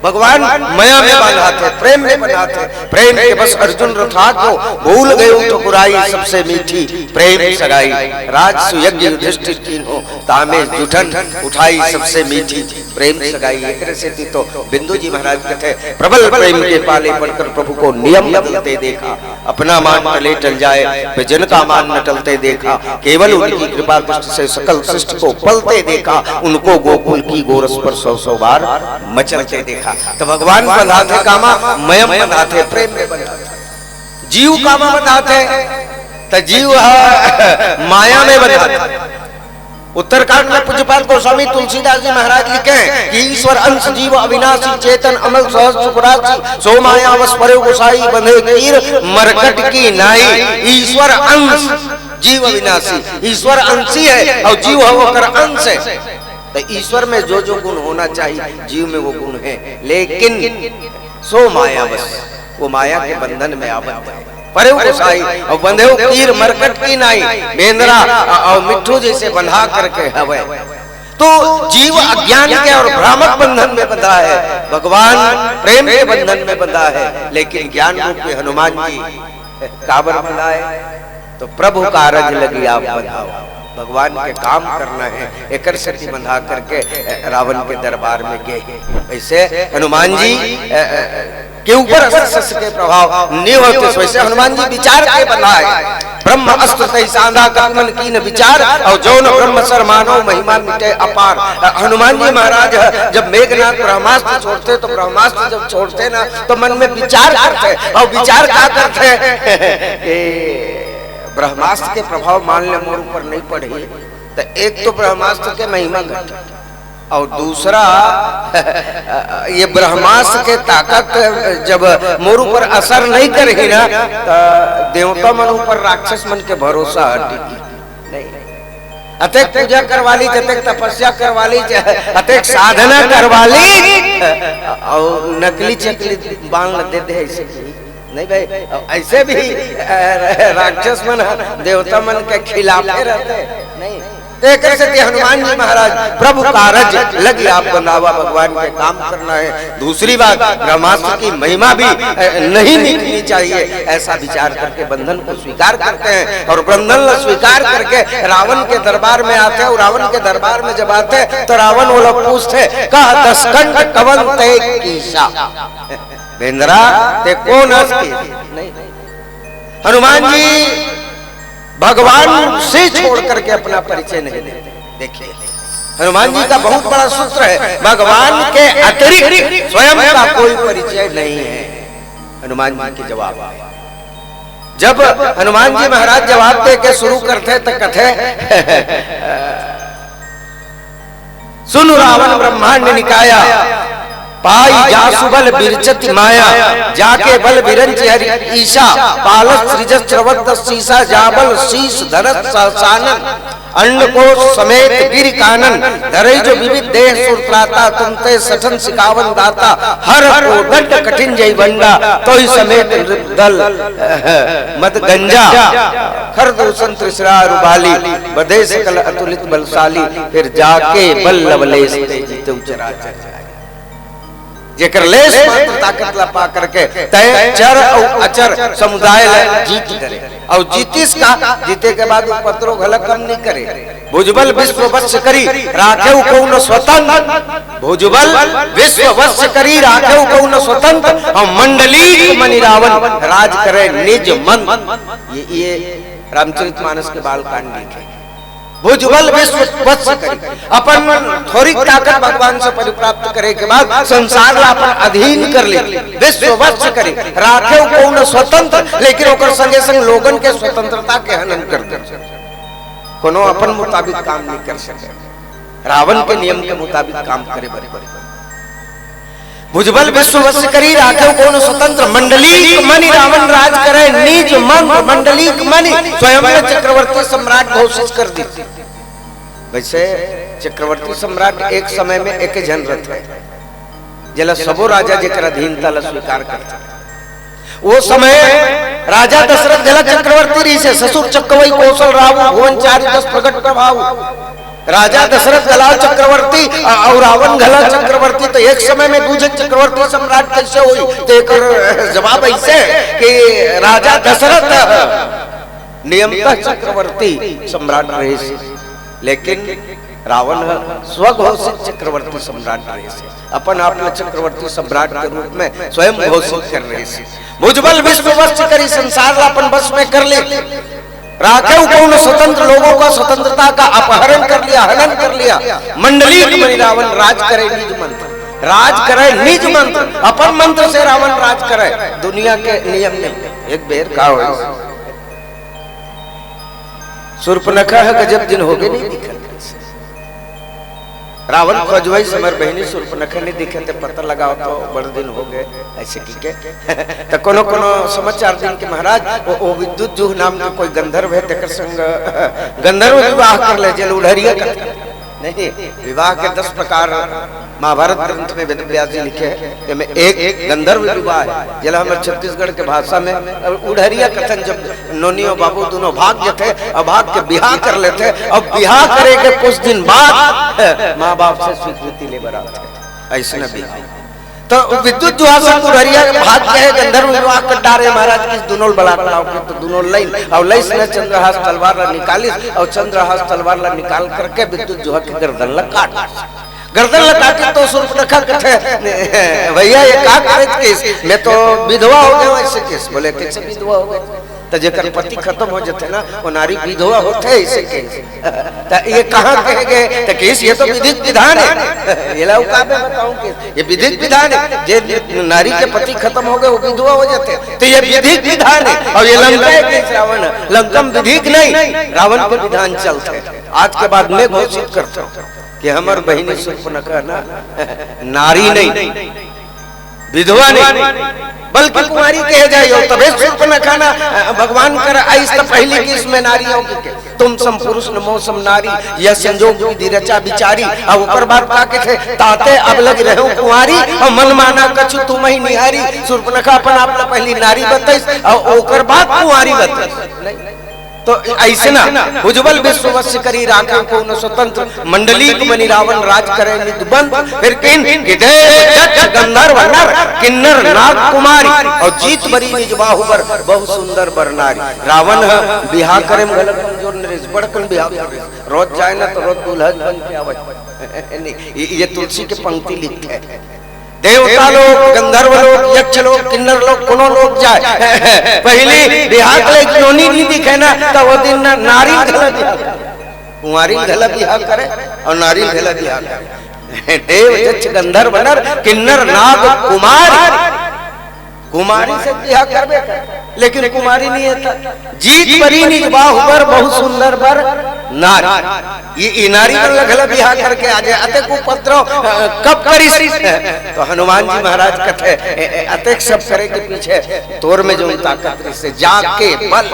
Speaker 3: भगवान माया में बंधा थे, प्रेम में बंधा थे। प्रेम के बस अर्जुन रथाक को भूल गए तो बुराई सबसे मीठी प्रेम सगाई। राज सुयज्ञ युधिष्ठिर कीन हो तामे जुठन उठाई सबसे मीठी प्रेम सगाई। एक से तो बिंदु जी महाराज कहते प्रबल प्रेम के पाले पड़कर प्रभु को नियम बदलते देखा। अपना मान टले टल जाए जन का मान न टलते देखा। केवल उनकी कृपा दृष्टि से सकल सृष्टि को पलते देखा। उनको गोकुल की गोरस पर 100 बार मचलते देखा। तो भगवान बंधाते कामा मयम बंधाते प्रेम में बंधाते। जीव कामा बंधाते तो जीव माया में बंधाते। उत्तरकांड में पूज्यपाद गोस्वामी तुलसीदास जी महाराज लिखे कि ईश्वर अंश जीव अविनाशी चेतन अमल सहज सुखरासी सो माया वश परे गोसाई बंधे कीर मरकट की नाई। ईश्वर अंश जीव अविनाशी, ईश्वर अंशी है और जीव होकर अंश है। तो ईश्वर में जो जो गुण होना चाहिए जीव में वो गुण है, लेकिन सो माया वश वो माया के बंधन में आबद्ध है। परे गोसाई और बंधे कीर मरकट की नाई, बेंद्रा और मिट्ठू जैसे बंधा करके हवे। तो जीव अज्ञान के और भ्रामक बंधन में बंधा है, भगवान प्रेम के बंधन में बंधा है। लेकिन ज्ञान रूप में हनुमान जी काबर बंधा है तो प्रभु कारज लगी आप बंधाओ। भगवान के काम करना है, एक शक्ति बंधा करके रावण के दरबार में गए। वैसे हनुमान जी के ऊपर अस्त्र के प्रभाव नहीं होते। वैसे हनुमान जी विचार के बंधा है। ब्रह्म अस्त्र तै सांधा कमन कीन विचार और जौन ब्रह्म सर मानव महिमा मिटे अपार। हनुमान जी महाराज जब मेघनाथ ब्रह्मास्त्र छोड़ते तो ब्रह्मास्त्र जब छोड़ते ना तो मन में विचार करते और विचार क्या करते ब्रह्मास्त्र के प्रभाव मान ले मोर ऊपर नहीं पड़े तो एक तो ब्रह्मास्त्र के महिमा घटे और दूसरा ये ब्रह्मास्त्र के ताकत जब मोर ऊपर असर नहीं करेगी ना तो देवता मन ऊपर राक्षस मन के भरोसा हटेगी नहीं। अतेक पूजा करवा ली, अतेक तपस्या करवा ली, अतेक साधना करवा ली और नकली चकली बांध दे दे ऐसे नहीं भाई। ऐसे भी राक्षस मन देवता मन के खिलाफ रहते नहीं। एक हनुमान जी महाराज प्रभु कारज लगी आप बंधावा, भगवान के काम करना है। दूसरी बात ब्रह्मास्त्र की महिमा भी नहीं मिटनी चाहिए, ऐसा विचार करके बंधन को स्वीकार करते हैं और बंधन स्वीकार करके रावण के दरबार में आते हैं। और रावण के दरबार में जब आते हैं तो रावण वो लोग पूछते कहा 10 कंठ कवन ते कीसा बेंद्रा ते कौन नहीं। हनुमान जी भगवान से छोड़ करके अपना परिचय नहीं देते। देखिए हनुमान जी का बहुत बड़ा सूत्र है, भगवान के अतिरिक्त स्वयं का कोई परिचय नहीं है। हनुमान जी के जवाब जब हनुमान जी महाराज जवाब दे के शुरू करते तो कथे सुन रावण ब्रह्मांड निकाया पाई जासु बल बिरचति माया जाके बल बिरंच हरि ईशा पालस सृजस त्रवत शीशा जाबल शीश धरत सानन अन्न को समेत गिर कानन धरे जो विविध देह सुरत्राता तुमते सठन सिकावन दाता हर को दंड कठिन जय बंडा तो ही समेत दल मत गंजा खर दूषण त्रिशरा रुबाली बधे सकल अतुलित बलशाली फिर जाके बल लवलेश जीते उचराचर। जेकर लेस मात्र ताकत ला पा करके तय चर और अचर समुदाय ला जीत करे और जीतिस का जीते के बाद उपद्रव घला कम नहीं करे। भुजबल विश्व वश करी राखेउ कौन स्वतंत्र, भुजबल विश्व वश करी राखेउ कौन स्वतंत्र और मंडली मनि रावण राज करे निज मन। ये रामचरितमानस के बालकांड लिखे। भुजबल विश्व वश करी अपन थोड़ी ताकत भगवान से परिप्राप्त करे के बाद संसार ला अपन अधीन कर ले, विश्व वश करी राखेउ कौन स्वतंत्र, लेकिन ओकर संगे संग लोगन के स्वतंत्रता के हनन कर दे। कोनो अपन मुताबिक काम नहीं कर सके, रावण के नियम के मुताबिक काम करे बरे। भुजबल विश्व वश करी राखेउ कौन स्वतंत्र, मंडली मनि रावण राज करे निज मन। मंडली मनि स्वयं में चक्रवर्ती सम्राट घोषित कर दी। वैसे चक्रवर्ती सम्राट एक समय में एक जन रहे जला सबो राजा जेकर अधीनता ला स्वीकार करता। वो समय राजा दशरथ जला चक्रवर्ती रही से ससुर चक्रवई कौशल राव भुवन चारि दस प्रगट प्रभाव। राजा दशरथ गला चक्रवर्ती और रावण गला चक्रवर्ती, तो एक समय में दूसरे चक्रवर्ती सम्राट कैसे हुई? तो एक जवाब ऐसे कि राजा दशरथ नियमतः चक्रवर्ती सम्राट रहे से, लेकिन रावण स्वघोषित चक्रवर्ती सम्राट रहे से, अपन आप चक्रवर्ती सम्राट के रूप में स्वयं घोषित कर रहे से। भुजबल विश्व वश करी संसार अपन बस में कर ले, राखेउ कौन स्वतंत्र, लोगों का स्वतंत्रता का अपहरण कर लिया, हनन कर लिया। मंडली मनि रावण राज करे निज मंत्र, राज करे निज मंत्र, अपन मंत्र से रावण राज करे, दुनिया के नियम में। एक बेर का हो शूर्पणखा है गजब दिन हो गए नहीं दिखा रावण खोजवाई समर बहनी शूर्पणखा नहीं दिखे तो पता लगाओ तो बड़े दिन हो गए ऐसे की के तो कोनो कोनो समाचार दिन के महाराज वो विद्युत जुह नाम के कोई गंधर्व है तेकर संग गंधर्व विवाह कर ले जल उड़हरिया नहीं। विवाह के 10 प्रकार महाभारत ग्रंथ में वेद व्यास जी लिखे हैं, में एक गंधर्व विवाह है जला हमारे छत्तीसगढ़ के भाषा में उड़हरिया कथन। जब नोनियो बाबू दोनों भाग जाते और भाग के बिहार कर लेते और बिहार करे के कुछ दिन बाद माँ बाप से स्वीकृति ले बराते ऐसे न भी। तो विद्युत जुहा उड़हरिया भाग के गंधर्व विवाह कर डारे महाराज की दोनों बलात्कार के तो दोनों लाइन और लइस ने चंद्रहास तलवार ला निकाली और चंद्रहास तलवार ला निकाल करके विद्युत जुहा के गर्दन ला काट, गर्दन ला काटी। तो शूर्पणखा कहते भैया ये का करत केस में तो विधवा हो गए वैसे केस। बोले कैसे विधवा हो गए? तो जेकर पति खत्म हो जाते ना वो नारी विधवा होते है ऐसे केस। तो ये कहाँ कहे गए? तो केस ये तो विधिक विधान है, ये लाओ का मैं बताऊं केस ये विधिक विधान है। जे नारी के पति खत्म हो गए वो विधवा हो जाते हैं, तो ये विधिक विधान है। और ये लंका है केस रावण, लंकम विधिक नहीं, रावण के विधान चलते। आज के बाद मैं घोषित करता हूँ कि हमार बहनी शूर्पणखा ना नारी नहीं, विधवा नहीं, बल्कि कुमारी कहे जाइयो। तबे शूर्पणखा ना भगवान कर आइस तो पहली की इसमें नारियों के तुम सम पुरुष न मौसम नारी यह संजोग विधि रचा बिचारी। और ऊपर बात का के थे ताते अब लग रहे हो कुंवारी और मन माना कछु तुम ही निहारी। शूर्पणखा अपन आपला पहली नारी बताइस और ओकर बाद कुंवारी बताइस। तो ऐसे ना भुजबल विश्व वश करी राखेउ कौन स्वतंत्र, मंडली मनि रावण राज करे निज बंद। फिर किन गंधर्व नर किन्नर नाग कुमारी और जीत बरी निज बाहुबर बहु सुंदर बर नारी। रावण बिहार करे में गलत कमजोर नरेश बड़कन बिहार करे, रोज जाए ना तो रोज दुल्हन बन के आवे। ये तुलसी के पंक्ति लिखे देवता लोग, गंधर्व लोग, यक्ष लोग, किन्नर लोग, कोनो लोग जाए पहले बिहार ले क्योंनी नहीं दिखे ना तो वो दिन नारी धला बिहार कुंवारी धला बिहार करे और नारी धला बिहार करे। देव यक्ष गंधर्व नर किन्नर नाग कुमार, कुमारी से बिहार करबे कर लेकिन कुमारी नहीं है। जीत बरी निज बाहुबर बहु सुंदर बर नारी, ये नारी बन लगला बिहार करके आ जाए। अतेक उपद्रव कब करी? तो हनुमान जी महाराज कहते अतेक सब करे के पीछे तोर में जो ताकत से जाके बल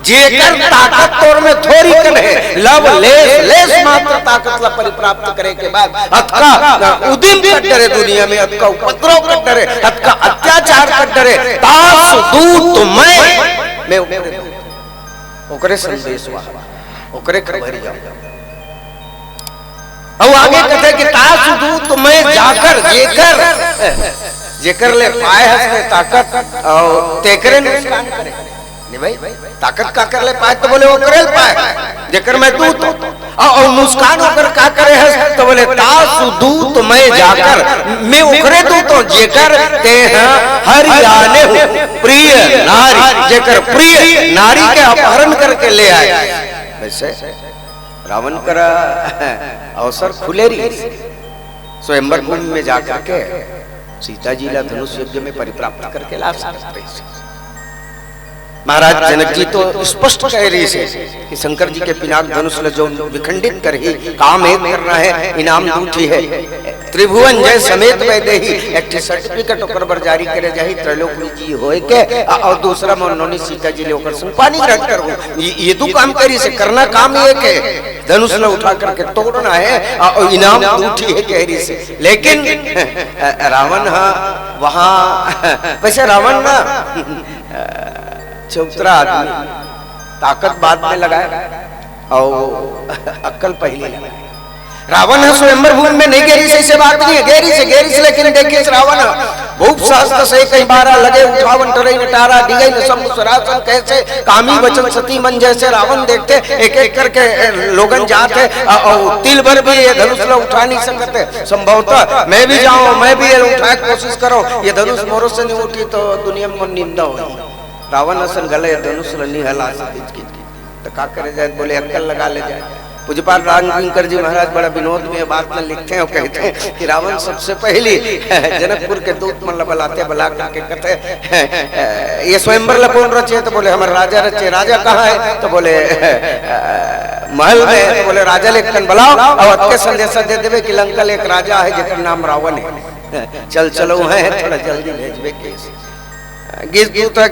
Speaker 3: जेकर ताकत तोर में थोड़ी कर है लव लेस मात्र ताकत ला परिप्राप्त करे के बाद अतका उदिम कर डरे दुनिया में, अतका उपद्रव कर डरे, अतका अत्याचार कर डरे तास दूत मैं ओकरे संदेश ओकरे खबरिया और आगे कहते कि तास दूत मैं जाकर जेकर ले पाए हंसने ताकत और तेकरे नुकसान करे नहीं भाई ताकत का कर ले पाए तो बोले वो करे पाए जेकर मैं दूत और मुस्कान होकर का करे हंस तो बोले तास दूत मैं जाकर मैं उखरे दूत हूं जेकर ते हरियाणे प्रिय नारी जेकर प्रिय नारी के अपहरण करके ले आए। वैसे रावण करा अवसर खुलेरी स्वयंवर भूमि में जाकर के सीता जी ला धनुष यज्ञ में परिप्राप्त करके ला सकते। महाराज जनक जी तो स्पष्ट कह रही से कि शंकर जी के पिनाक धनुष जो विखंडित कर ही काम एक करना है इनाम दूठी है त्रिभुवन जय समेत वैदेही एक सर्टिफिकेट ओकर पर जारी करे जाही त्रैलोकी जी होए के और दूसरा मनोनी सीता जी ले ओकर संग पानी ग्रहण करबो ये दो काम करी से करना काम एक है धनुष ल उठा करके तोड़ना है और इनाम दूठी है कह रही से। लेकिन रावण वहां वैसे रावण ना चौतरा आदमी ताकत बाद में लगाए और अक्कल पहले लगाए। रावण है स्वयंवर भूमि में नहीं गहरी से बात नहीं है गहरी से लेकिन देखिए रावण बहुत सहस्त्र से कई बार लगे उठावन टरई नटारा डिगई न सब सरासन कैसे कामी वचन सती मन जैसे रावण देखते एक एक करके लोगन जाते और तिल भर भी ये धनुष ला उठा नहीं सकते संभवतः मैं भी जाऊं मैं भी ये उठा के कोशिश करो ये धनुष मोरो से नहीं उठी तो दुनिया में निंदा होगी। रावण असन गले धनुष नहीं हला सकती तो का करे जाए बोले अक्कल लगा ले जाए। पूज्यपाल रामकिंकर जी महाराज बड़ा विनोद में बात में लिखते हैं और कहते हैं कि रावण सबसे पहली जनकपुर के दूत मन बुलाते बुला करके कहते ये स्वयंवर कौन रचे तो बोले हमारे राजा रचे। राजा कहाँ है तो बोले महल में तो बोले राजा लेकर बुलाओ और अत्य संदेशा दे देवे कि लंका एक राजा है जिसका नाम रावण है चल चलो है थोड़ा जल्दी भेजवे केस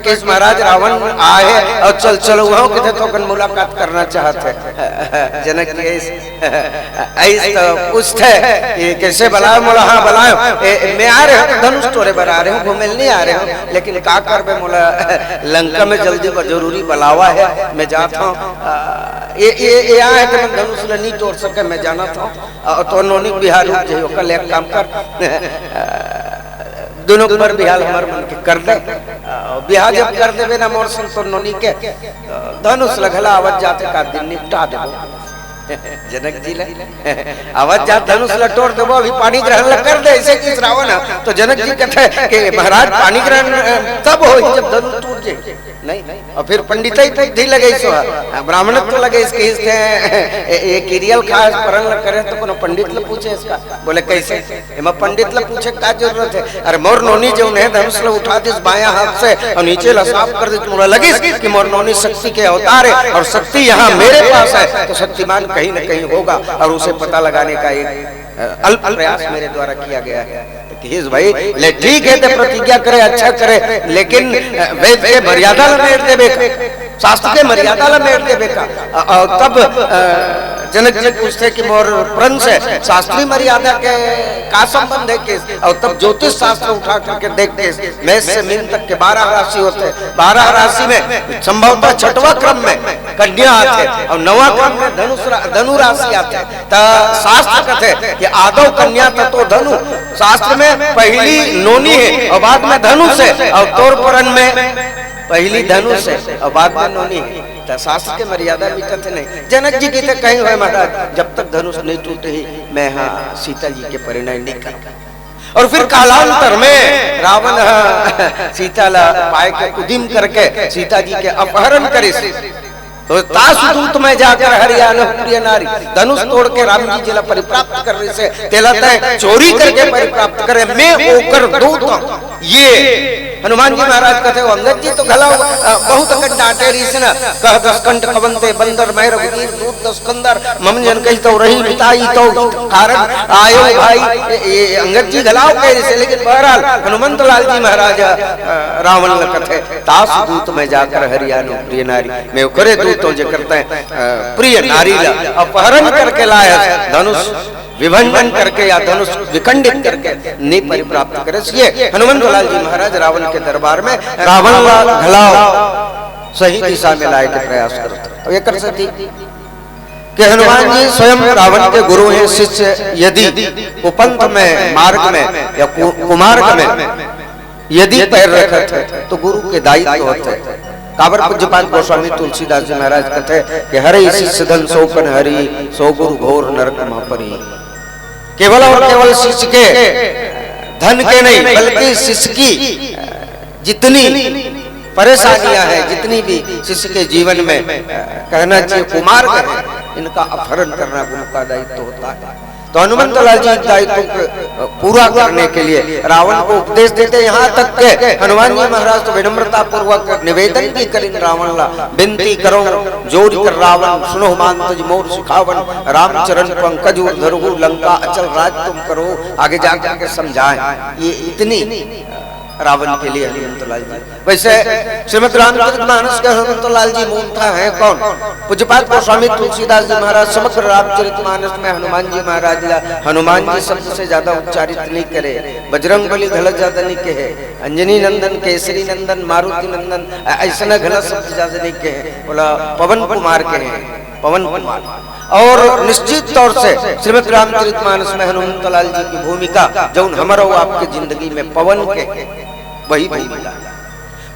Speaker 3: केस महाराज रावण आए और चल चलो वहां किथे तो कन मुलाकात करना चाहते जनक जी ऐस तो पूछते कि कैसे बुलाओ मोला हाँ बुलाओ मैं आ रहे हूँ धनुष तोड़े पर आ रहे हूँ घूमे नहीं आ रहे हूँ लेकिन का कर बे मोला लंका में जल्दी जरूरी बुलावा है मैं जाता हूँ ये आए तो मैं धनुष नहीं तोड़ सके मैं जाना था तो नोनी बिहार कल एक काम कर दोनों पर बिहार हमारे मन के कर दे बिहार जब कर देवे ना मोर संग तो नोनी के धनुष लगला आवाज जाते का दिन निपटा देबो जनक जी ले आवाज जा धनुष लटोर देबो अभी पानी ग्रहण कर दे ऐसे किस रावण तो जनक जी कहते हैं कि महाराज पानी ग्रहण तब हो जब धनुष टूट जाए नहीं और फिर पंडित ही बुद्धि लगे सो ब्राह्मण तो लगे इसके ये किरियल खास परन करे तो कोनो पंडित ले पूछे इसका बोले कैसे एमा पंडित ले पूछे का जरूरत है अरे मोर नोनी जो ने धनुष ले उठा दिस बायां हाथ से और नीचे ला साफ कर दे मोला लगे कि मोर नोनी शक्ति के अवतार है और शक्ति यहाँ मेरे पास है तो शक्तिमान कहीं न कहीं होगा और उसे पता लगाने का एक अल्प प्रयास मेरे द्वारा किया गया है। भाई ले ठीक है तो प्रतिज्ञा करे अच्छा करे लेकिन वेद के मर्यादा मेट देवे शास्त्र के मर्यादा मेट देवे का तब जनक जी पूछते कि मोर प्रण से शास्त्रीय मर्यादा के का संबंध है केस और तब ज्योतिष शास्त्र उठा करके देखते मेष से मीन तक के 12 राशि होते 12 राशि में संभवतः छठवां क्रम में कन्या आते और 9वां क्रम में धनु राशि आते तो शास्त्र कहते कि आदौ कन्या तो धनु शास्त्र में पहली नोनी है और बाद में धनुष है और तौर परन में पहली धनुष है और बाद में नोनी है तो शास्त्र के मर्यादा मिटते नहीं। जनक जी की कहीं हुए महाराज जब तक धनुष नहीं टूटे ही मैं हाँ सीता जी के परिणय नहीं कर और फिर कालांतर में रावण सीता ला पाए के उद्यम करके सीता जी के अपहरण करे तो तासुदूत में जाकर हरियाणा प्रिय नारी धनुष तोड़ के राम जी जिला परिप्राप्त करने से तेलता है चोरी करके परिप्राप्त करे मैं ओकर दूत ये हनुमान जी महाराज कहते हो अंगद जी तो घला बहुत अकट डांटे रीस न कह 10 कंठ कवंते बंदर मैं रघुवीर दूत 10 कंदर मम जन कही तो रही बिताई तो कारण आयो भाई ये अंगद जी घलाओ कह रही से लेकिन बहरहाल हनुमंत लाल जी महाराज रावण कहते तास दूत में जाकर हरियाणा प्रिय नारी मैं करे दूतों जो करते हैं प्रिय नारी ला अपहरण करके लाया धनुष विभंजन करके या धनुष विखंडित करके नहीं परिप्राप्त करे ये हनुमंत लाल जी महाराज रावण के दरबार में रावण घलाओ सही दिशा में लाए के प्रयास करते ये कर सकती कि हनुमान जी स्वयं रावण के गुरु हैं, शिष्य यदि कुपंथ में, मार्ग में या कुमार्ग में यदि पैर रखे थे तो गुरु के दायित्व होते। काबर पूज्यपाल गोस्वामी तुलसीदास जी महाराज कहते कि हरि शिष्य धन सो कन हरि, सो गुरु घोर नरक महपरी। केवल और केवल शिष्य के धन के नहीं, बल्कि शिष्य की जितनी परेशानियां हैं, जितनी भी शिष्य के जीवन में कहना चाहिए कुमार्ग है, इनका अपहरण करना गुरु का दायित्व होता है। तो हनुमंत लाल जी दायित्व को पूरा करने के लिए रावण को उपदेश देते, यहाँ तक के हनुमान जी महाराज तो विनम्रता पूर्वक निवेदन भी करें रावण ला, विनती करो जोर कर रावण सुनो मान तुझ मोर सिखावन, रामचरण पंकज धरहु लंका अचल राज तुम करो। आगे जाकर के समझाएं, ये इतनी रावण के लिए हनुमंत लाल जी। वैसे श्रीमद् रामचरितमानस के हनुमंत लाल जी मूलतः हैं कौन? पूज्यपाल गोस्वामी तुलसीदास जी महाराज समग्र रामचरितमानस में हनुमान जी महाराज हनुमान जी शब्द से ज्यादा उच्चारित नहीं करे। बजरंग बली घल ज्यादा नहीं कहे, अंजनी नंदन, केसरी नंदन, मारुति नंदन, ऐसा घल शब्द ज्यादा नहीं कहे, बोला पवन कुमार के हैं, पवन कुमार। और निश्चित तौर से श्रीमद् रामचरितमानस में हनुमंत लाल जी की भूमिका जो हमारा आपके जिंदगी में पवन के वही भूमिका।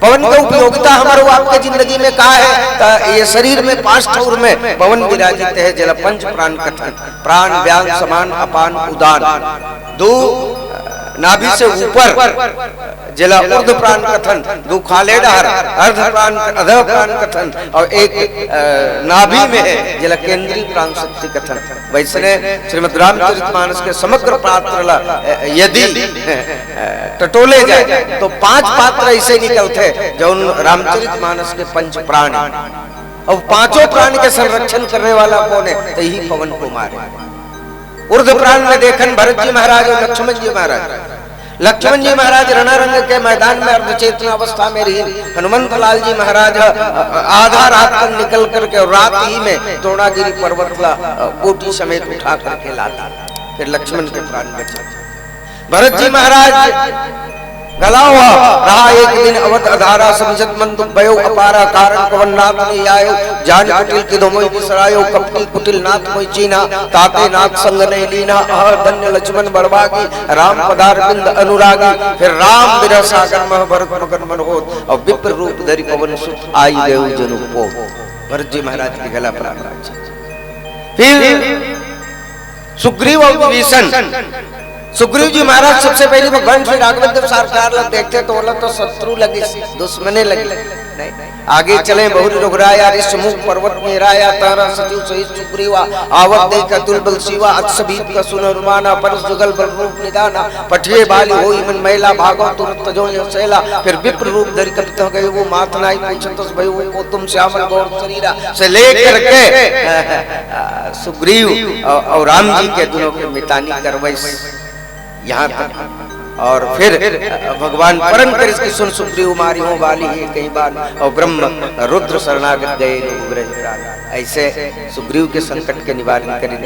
Speaker 3: पवन की उपयोगिता हमारे आपके जिंदगी में कहा है? ये शरीर में 5 ठौर में पवन विराजित है। जल पंच प्राण कथन, प्राण व्यान समान अपान उदान, 2 नाभि से ऊपर जला ऊर्ध प्राण कथन, 2 खाले डहर अर्ध प्राण अध प्राण कथन, और 1 नाभि में है जला केंद्रीय प्राण शक्ति कथन। वैसने श्रीमद् रामचरितमानस के समग्र पात्र यदि टटोले जाए तो 5 पात्र ऐसे निकलते जो रामचरितमानस के 5 प्राण। और 5 प्राण के संरक्षण करने वाला कौन है? तो यही पवन कुमार है। ऊर्ध प्राण में देखन भरत जी महाराज और लक्ष्मण जी महाराज। लक्ष्मण जी महाराज रणरंग के मैदान में अर्धचेतन अवस्था में रही, हनुमंत लाल जी महाराज आधा रात तक निकल करके और रात ही में द्रोणागिरी पर्वत ला कोटी समेत उठा करके लाता, फिर लक्ष्मण के प्राण बचे। भरत जी महाराज गला हुआ रहा एक दिन अवध अधारा, समझत मन दुख भयो अपारा, कारण पवन नाथ ने आयो, जान कुटिल की दोमोई बिसरायो, कपटिल कुटिल नाथ मोई चीना, ताते नाथ संग नहीं लीना, धन्य लक्ष्मण बड़भागी, राम पदार बिंद अनुरागी। फिर राम बिरह सागर मह भरत मगन मन होत, और विप्र रूप धरि पवन सुत आई गयो जनु को। भरत जी महाराज के गला पर। फिर सुग्रीव और विभीषण। सुग्रीव जी महाराज सबसे पहले भगवान श्री राघवेंद्र सरकार लग देखते तो बोला तो शत्रु लगी, दुश्मने लगी नहीं। आगे चले बहुरी रुघराया ऋषमुख पर्वत में राया, तारा सचिव सहित सुग्रीवा, आवत दे का तुलबल शिवा, अक्षबीत का सुनरुमाना, परस जुगल बल रूप निदाना, पठिए बाली होई मन मैला, भागो तुरंत जो यसेला। फिर विप्र रूप धरि कपित हो गए वो मातनाई पूछतस भयो को तुम श्यामल गौर शरीरा। से लेकर के सुग्रीव और राम जी के दोनों के मितानी करवई यहाँ तक। और फिर भगवान परम कर इसकी सुन सुग्रीव मारी हो वाली है कई बार, और ब्रह्म रुद्र शरणागत गए। ऐसे सुग्रीव के संकट के निवारण करें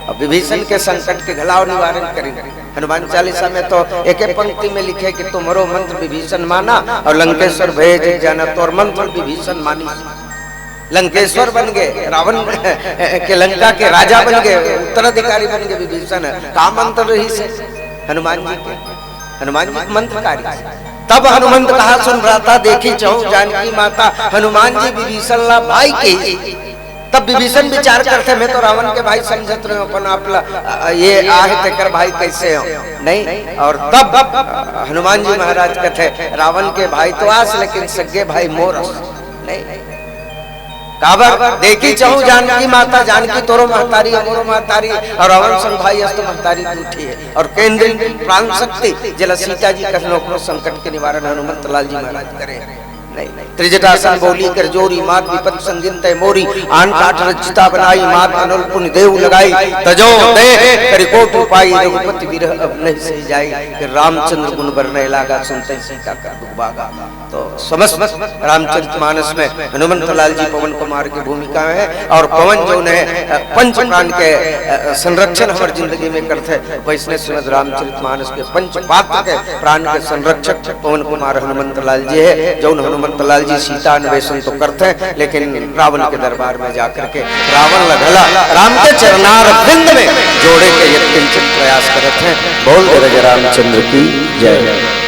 Speaker 3: और विभीषण के संकट के घलाव निवारण करें। हनुमान चालीसा में तो एक पंक्ति में लिखे कि तुम्हारो मंत्र विभीषण माना और लंकेश्वर भेज जाना, तो और मंत्र विभीषण मानी। लंकेश्वर बन गए, रावण के लंका के राजा बन गए, उत्तराधिकारी बन गए विभीषण। का मंत्र रही से हनुमान जी के, हनुमान जी मंत्रकारी। तब हनुमंत कहा सुन रहा था, देखी चाहूं जानकी माता, हनुमान जी विभीषण ला भाई के। तब विभीषण विचार करते मैं तो रावण के भाई समझत रहे अपन आप ये आहे तेकर भाई कैसे हो नहीं। और तब हनुमान जी महाराज कहते रावण के भाई तो आस लेकिन सगे भाई मोरस नहीं। काबर देखी चाहूं जानकी माता, जानकी तोरो महतारी अमोरो महतारी, और रावण संग भाई अस्त महतारी दूठी है। और केंद्रीय प्राण शक्ति जला सीता जी कथनों संकट के निवारण हनुमंत लाल जी महाराज करे नहीं। त्रिजटासन बोली कर जोरी, मात विपद संगिन तय मोरी, आन काठ रचिता बनाई, मात अनुल पुण्य देव लगाई, तजो दे करिकोट उपाई, रघुपति विरह अब नहीं सही जाई। फिर रामचंद्र गुण बरने लागा, सुनते सीता का दुख भागा। तो समस्त रामचरितमानस में हनुमंत लाल जी पवन कुमार की भूमिका है। और पवन जो है पंच प्राण के संरक्षण हमारी जिंदगी में करते, वैष्णव श्रीमद् रामचरितमानस के पंच पात्र के प्राण के संरक्षक पवन कुमार हनुमंत लाल जी है। जो हनुमंत हनुमंतलाल जी सीता अन्वेषण तो करते हैं, लेकिन रावण के दरबार में जाकर के रावण लगला राम के चरणार बिंद में जोड़े के यत्किंचित प्रयास करते हैं। बोल दे रामचंद्र की जय।